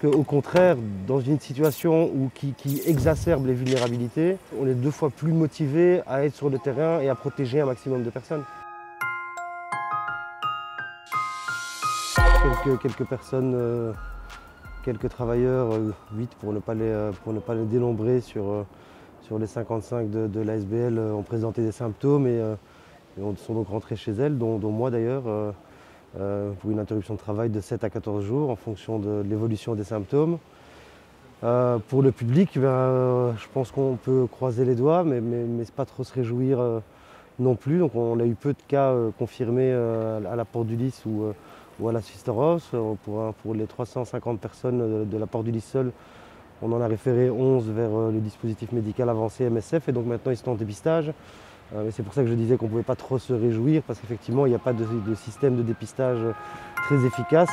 qu'au contraire, dans une situation qui exacerbe les vulnérabilités, on est 2 fois plus motivé à être sur le terrain et à protéger un maximum de personnes. Quelques personnes, quelques travailleurs, 8 pour ne pas les dénombrer sur les 55 de l'ASBL, ont présenté des symptômes et sont donc rentrés chez elles, dont moi d'ailleurs, pour une interruption de travail de 7 à 14 jours en fonction de l'évolution des symptômes. Pour le public, je pense qu'on peut croiser les doigts, mais c'est pas trop se réjouir non plus. Donc on a eu peu de cas confirmés à la Porte du Lys ou à la Suisse Ross. Pour les 350 personnes de la Porte du Lys seule, on en a référé 11 vers le dispositif médical avancé MSF et donc maintenant ils sont en dépistage. C'est pour ça que je disais qu'on ne pouvait pas trop se réjouir parce qu'effectivement il n'y a pas de système de dépistage très efficace.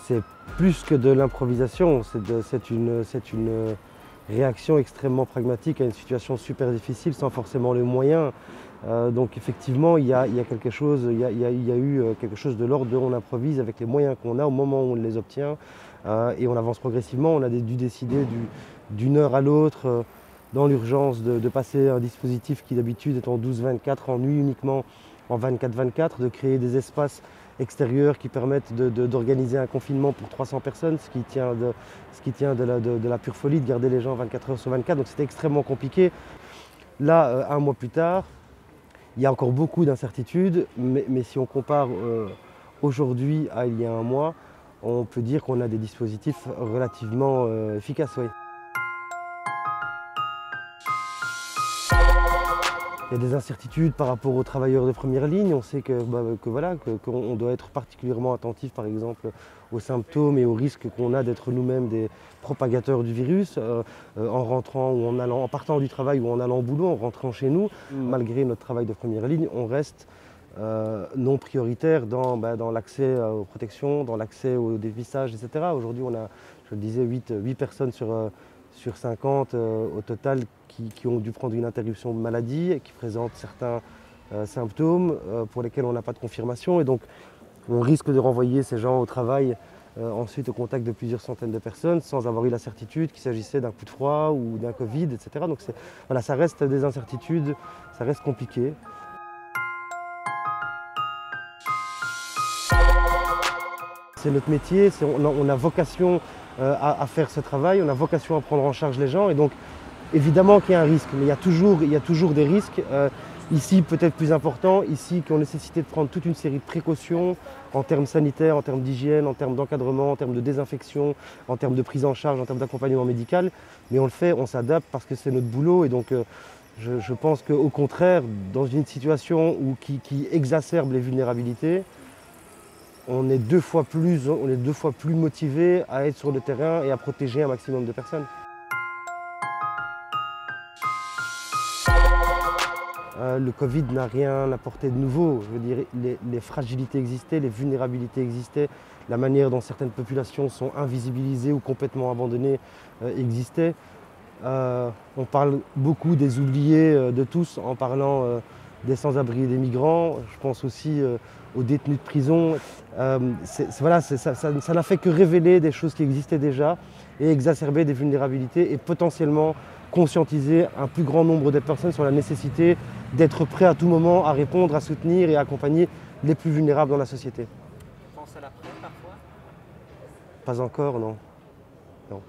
C'est plus que de l'improvisation, c'est une réaction extrêmement pragmatique à une situation super difficile sans forcément les moyens. Donc effectivement il y a eu quelque chose de l'ordre de on improvise avec les moyens qu'on a au moment où on les obtient et on avance progressivement. On a dû décider d'une heure à l'autre dans l'urgence de passer un dispositif qui d'habitude est en 12-24 en nuit uniquement en 24-24, de créer des espaces extérieurs qui permettent d'organiser un confinement pour 300 personnes, ce qui tient de la pure folie de garder les gens 24 heures sur 24, donc c'était extrêmement compliqué. Là, un mois plus tard, il y a encore beaucoup d'incertitudes, mais si on compare aujourd'hui à il y a un mois, on peut dire qu'on a des dispositifs relativement efficaces. Oui. Il y a des incertitudes par rapport aux travailleurs de première ligne. On sait qu'on doit être particulièrement attentif, par exemple, aux symptômes et aux risques qu'on a d'être nous-mêmes des propagateurs du virus en partant du travail ou en allant au boulot, en rentrant chez nous. Malgré notre travail de première ligne, on reste non prioritaire dans l'accès aux protections, dans l'accès au dépistage, etc. Aujourd'hui, on a, je le disais, 8 personnes sur 50 au total qui ont dû prendre une interruption de maladie et qui présentent certains symptômes pour lesquels on n'a pas de confirmation. Et donc on risque de renvoyer ces gens au travail ensuite au contact de plusieurs centaines de personnes sans avoir eu la certitude qu'il s'agissait d'un coup de froid ou d'un Covid, etc. Donc voilà, ça reste des incertitudes, ça reste compliqué. C'est notre métier, on a vocation à faire ce travail, on a vocation à prendre en charge les gens et donc évidemment qu'il y a un risque, mais il y a toujours des risques. Ici peut-être plus important, ici qui ont nécessité de prendre toute une série de précautions en termes sanitaires, en termes d'hygiène, en termes d'encadrement, en termes de désinfection, en termes de prise en charge, en termes d'accompagnement médical. Mais on le fait, on s'adapte parce que c'est notre boulot et donc je pense qu'au contraire, dans une situation qui exacerbe les vulnérabilités, on est 2 fois plus motivé à être sur le terrain et à protéger un maximum de personnes. Le Covid n'a rien apporté de nouveau. Je veux dire, les fragilités existaient, les vulnérabilités existaient, la manière dont certaines populations sont invisibilisées ou complètement abandonnées existait. On parle beaucoup des oubliés de tous en parlant des sans-abri et des migrants. Je pense aussi aux détenus de prison. Ça n'a fait que révéler des choses qui existaient déjà et exacerber des vulnérabilités et potentiellement conscientiser un plus grand nombre de personnes sur la nécessité d'être prêt à tout moment à répondre, à soutenir et à accompagner les plus vulnérables dans la société. On pense à l'après parfois? Pas encore, non. Non.